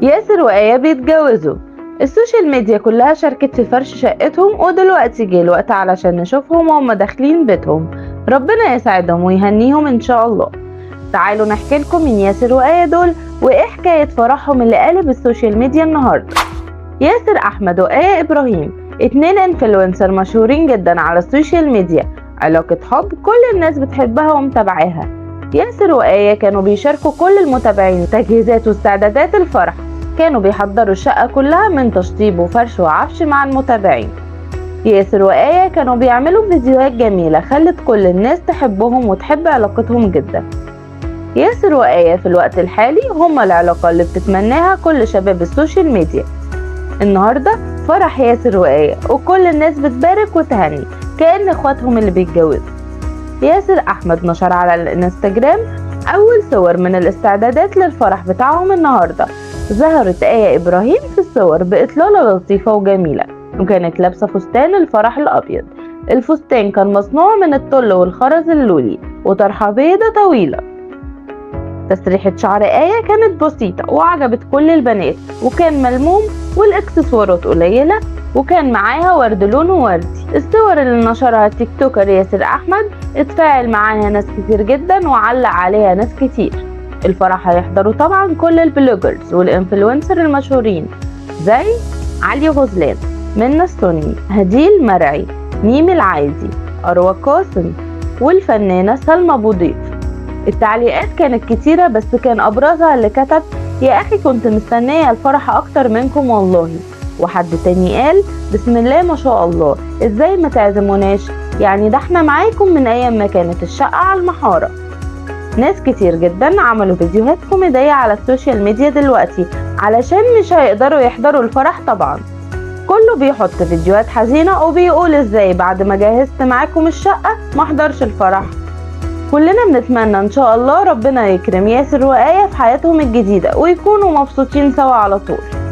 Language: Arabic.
ياسر وآية بيتجوزوا. السوشيال ميديا كلها شاركت في فرش شقتهم، ودلوقتي جه الوقت علشان نشوفهم وهم داخلين بيتهم. ربنا يسعدهم ويهنيهم ان شاء الله. تعالوا نحكي لكم من ياسر وآية دول وايه حكاية فرحهم اللي قالب السوشيال ميديا النهارده. ياسر احمد وآية ابراهيم، اتنين انفلونسر مشهورين جدا على السوشيال ميديا، علاقة حب كل الناس بتحبها ومتابعاها. ياسر وآية كانوا بيشاركوا كل المتابعين تجهيزات واستعدادات الفرح، كانوا بيحضروا الشقة كلها من تشطيب وفرش وعفش مع المتابعين. ياسر وآية كانوا بيعملوا فيديوهات جميلة خلت كل الناس تحبهم وتحب علاقتهم جدا. ياسر وآية في الوقت الحالي هما العلاقة اللي بتتمناها كل شباب السوشيال ميديا. النهاردة فرح ياسر وآية وكل الناس بتبارك وتهني كأن اخواتهم اللي بيتجوزوا. ياسر أحمد نشر على الانستجرام أول صور من الاستعدادات للفرح بتاعهم النهاردة. ظهرت آية إبراهيم في الصور بإطلالة لطيفة وجميلة، وكانت لابسة فستان الفرح الأبيض. الفستان كان مصنوع من الطل والخرز اللولي وطرحة بيضة طويلة. تسريحة شعر آية كانت بسيطة وعجبت كل البنات، وكان ملموم والإكسسوارات قليلة، وكان معاها ورد لونه وردي. الصور اللي نشرها التيك توكر ياسر أحمد اتفاعل معاها ناس كتير جدا وعلق عليها ناس كتير. الفرح هيحضروا طبعا كل البلوجرز والانفلونسر المشهورين زي علي غزلان، منى السني، هديل مرعي، ميم العايزي، أروى قاسم، والفنانة سلمى أبو ضيف. التعليقات كانت كتيرة، بس كان أبرزها اللي كتب: يا أخي كنت مستنية الفرح أكتر منكم والله. وحد تاني قال: بسم الله ما شاء الله، ازاي ما تعزموناش؟ يعني ده احنا معاكم من أيام ما كانت الشقة على المحارة. ناس كتير جدا عملوا فيديوهات كوميدية على السوشيال ميديا دلوقتي علشان مش هيقدروا يحضروا الفرح طبعا. كله بيحط فيديوهات حزينة وبيقول ازاي بعد ما جهزت معاكم الشقة ما حضرش الفرح. كلنا بنتمنى ان شاء الله ربنا يكرم ياسر وآية في حياتهم الجديدة ويكونوا مبسوطين سوا على طول.